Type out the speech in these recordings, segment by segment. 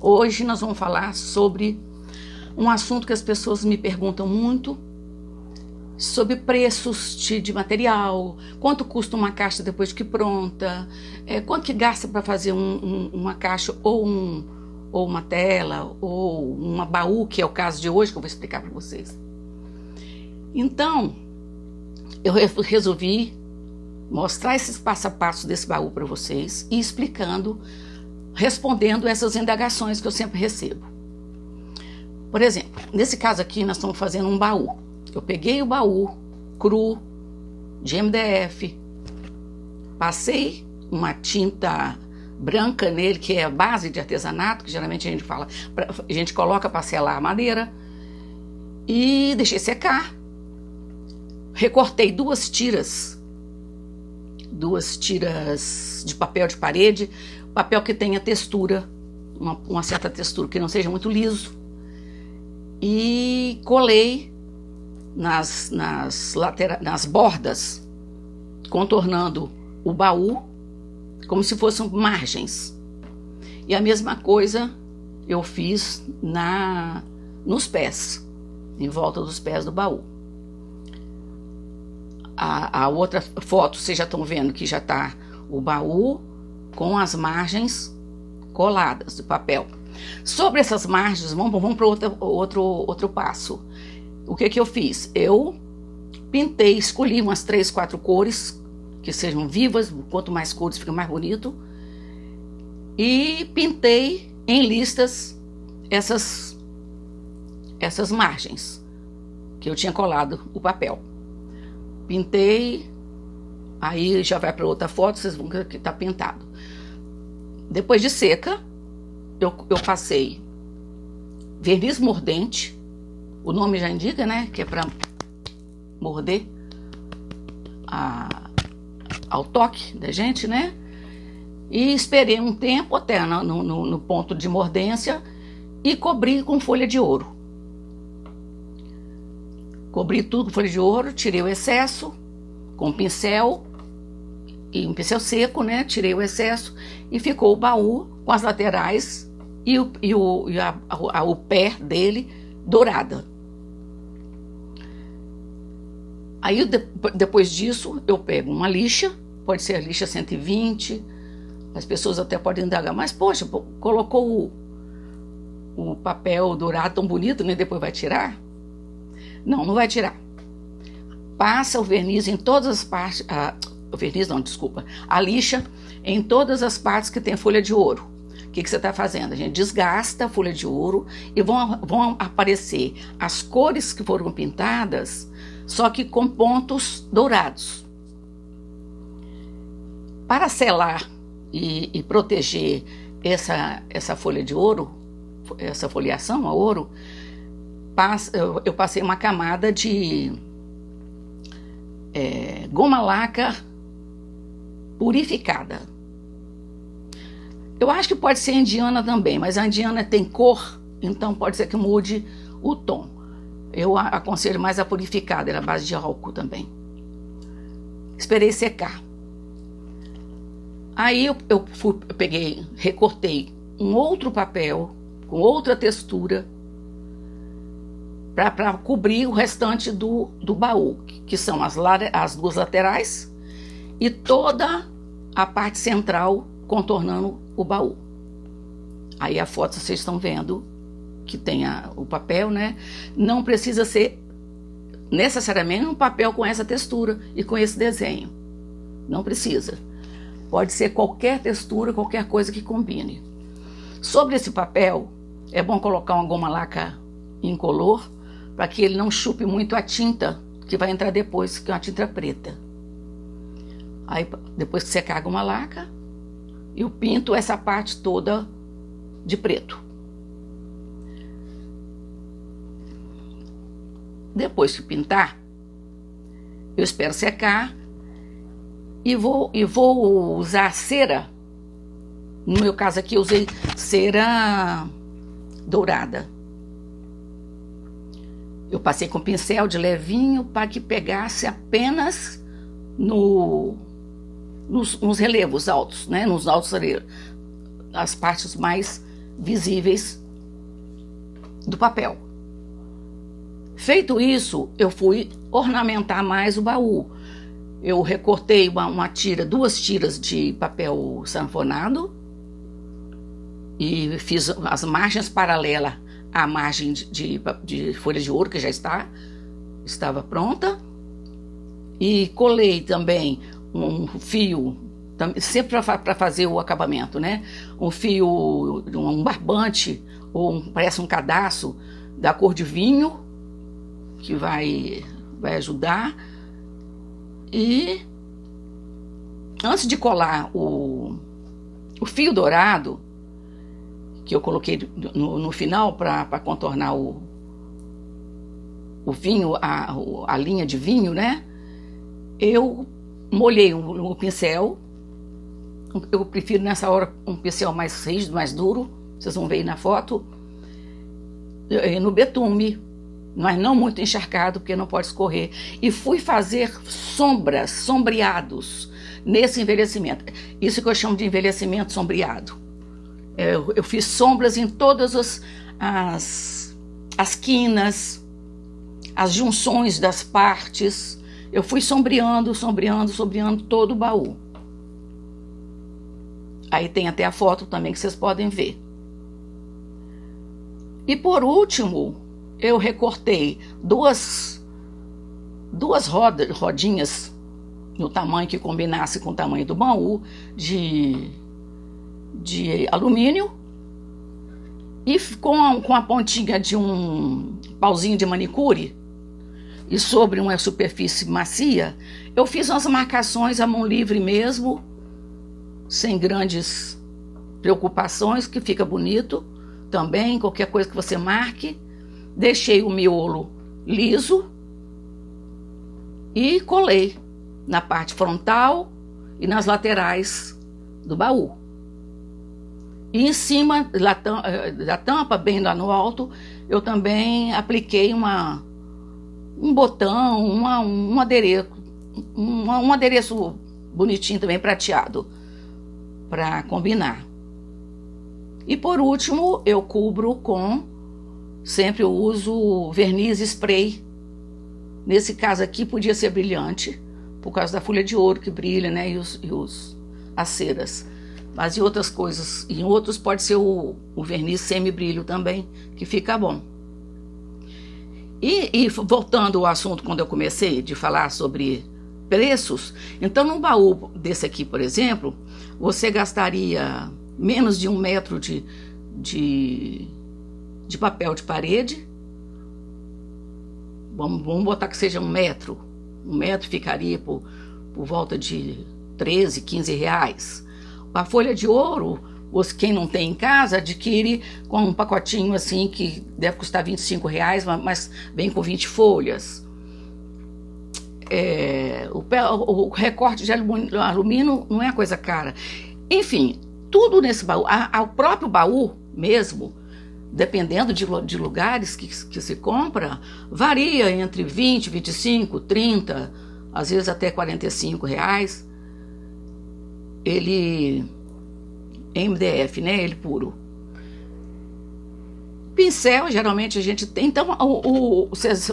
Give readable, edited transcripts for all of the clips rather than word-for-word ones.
Hoje nós vamos falar sobre um assunto que as pessoas me perguntam muito, sobre preços de material, quanto custa uma caixa depois que pronta, quanto que gasta para fazer uma caixa ou uma tela, ou uma baú, que é o caso de hoje, que eu vou explicar para vocês. Então, eu resolvi mostrar esses passo a passo desse baú para vocês e respondendo essas indagações que eu sempre recebo. Por exemplo, nesse caso aqui nós estamos fazendo um baú. Eu peguei o baú cru de MDF, passei uma tinta branca nele, que é a base de artesanato, que geralmente a gente coloca para selar a madeira, e deixei secar. Recortei duas tiras de papel de parede, papel que tenha textura, uma certa textura, que não seja muito liso, e colei nas bordas, contornando o baú, como se fossem margens. E a mesma coisa eu fiz nos pés, em volta dos pés do baú. A outra foto, vocês já estão vendo que já está o baú com as margens coladas do papel. Sobre essas margens, vamos para outro passo. O que eu fiz? Eu pintei, escolhi umas 3, 4 cores que sejam vivas, quanto mais cores fica mais bonito, e pintei em listas essas margens que eu tinha colado o papel. Pintei, aí já vai para outra foto, vocês vão ver que está pintado. Depois de seca, eu passei verniz mordente, o nome já indica, né, que é para morder ao toque da gente, né, e esperei um tempo até no ponto de mordência e cobri com folha de ouro. Cobri tudo com folha de ouro, tirei o excesso com um pincel seco, né? Tirei o excesso e ficou o baú com as laterais e o pé dele dourada. Aí depois disso eu pego uma lixa, pode ser a lixa 120, as pessoas até podem indagar, mas poxa, colocou o papel dourado tão bonito, né? Depois vai tirar? Não vai tirar. Passa o verniz em todas as partes, a lixa em todas as partes que tem folha de ouro. O que você está fazendo? A gente desgasta a folha de ouro e vão aparecer as cores que foram pintadas, só que com pontos dourados. Para selar e proteger essa folha de ouro, essa foliação a ouro, eu passei uma camada de goma laca purificada. Eu acho que pode ser indiana também, mas a indiana tem cor, então pode ser que mude o tom. Eu aconselho mais a purificada, ela é a base de álcool também. Esperei secar. Aí eu recortei um outro papel com outra textura para cobrir o restante do baú, que são as duas laterais e toda a parte central contornando o baú. Aí a foto vocês estão vendo que tem o papel, né? Não precisa ser necessariamente um papel com essa textura e com esse desenho. Não precisa. Pode ser qualquer textura, qualquer coisa que combine. Sobre esse papel, é bom colocar uma goma laca incolor, para que ele não chupe muito a tinta que vai entrar depois, que é uma tinta preta. Aí, depois que secar a goma laca, eu pinto essa parte toda de preto. Depois que pintar, eu espero secar e vou usar cera. No meu caso aqui, eu usei cera dourada. Eu passei com pincel de levinho para que pegasse apenas nos relevos altos, né? Nos altos relevos, as partes mais visíveis do papel. Feito isso, eu fui ornamentar mais o baú. Eu recortei duas tiras de papel sanfonado e fiz as margens paralelas à margem de folha de ouro que já estava pronta, e colei também um fio, sempre para fazer o acabamento, né? Um fio, um barbante, parece um cadarço da cor de vinho, que vai ajudar. E antes de colar o fio dourado, que eu coloquei no final para contornar o vinho, a linha de vinho, né? Eu molhei o pincel. Eu prefiro nessa hora um pincel mais rígido, mais duro, vocês vão ver aí na foto, no betume, mas não muito encharcado, porque não pode escorrer. E fui fazer sombreados nesse envelhecimento. Isso que eu chamo de envelhecimento sombreado. Eu fiz sombras em todas as quinas, as junções das partes. Eu fui sombreando todo o baú. Aí tem até a foto também que vocês podem ver. E por último, eu recortei duas rodinhas no tamanho que combinasse com o tamanho do baú de alumínio, e com a pontinha de um pauzinho de manicure, e sobre uma superfície macia, eu fiz umas marcações à mão livre mesmo, sem grandes preocupações, que fica bonito também, qualquer coisa que você marque. Deixei o miolo liso e colei na parte frontal e nas laterais do baú. E em cima da tampa, bem lá no alto, eu também apliquei um botão, um adereço bonitinho também, prateado, para combinar. E por último, eu cubro sempre eu uso verniz spray. Nesse caso aqui podia ser brilhante, por causa da folha de ouro que brilha, né? E as ceras. Mas em outras coisas, em outros pode ser o verniz semi-brilho também, que fica bom. E voltando ao assunto, quando eu comecei de falar sobre preços, então num baú desse aqui, por exemplo, você gastaria menos de 1 metro de papel de parede. Vamos botar que seja 1 metro. 1 metro ficaria por volta de 13, 15 reais. A folha de ouro, quem não tem em casa, adquire com um pacotinho assim que deve custar 25 reais, mas vem com 20 folhas. O recorte de alumínio não é coisa cara. Enfim, tudo nesse baú, o próprio baú mesmo, dependendo de lugares que se compra, varia entre 20, 25, 30, às vezes até 45 reais. Ele MDF, né? Ele puro. Pincel, geralmente a gente tem. Então, vocês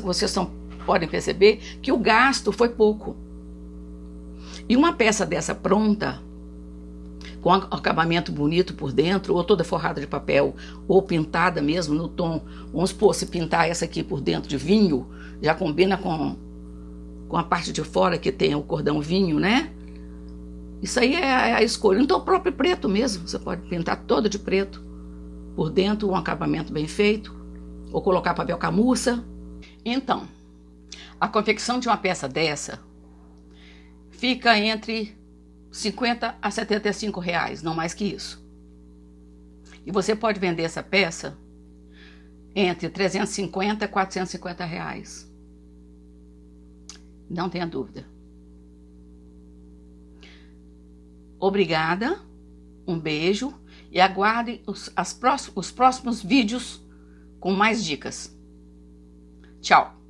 podem perceber que o gasto foi pouco. E uma peça dessa pronta, com acabamento bonito por dentro, ou toda forrada de papel, ou pintada mesmo no tom. Vamos supor, se pintar essa aqui por dentro de vinho, já combina com a parte de fora que tem o cordão vinho, né? Isso aí é a escolha. Então, o próprio preto mesmo, você pode pintar todo de preto por dentro, um acabamento bem feito, ou colocar papel camurça. Então, a confecção de uma peça dessa fica entre 50 a 75 reais, não mais que isso. E você pode vender essa peça entre 350 a 450 reais. Não tenha dúvida. Obrigada, um beijo e aguardem os próximos vídeos com mais dicas. Tchau!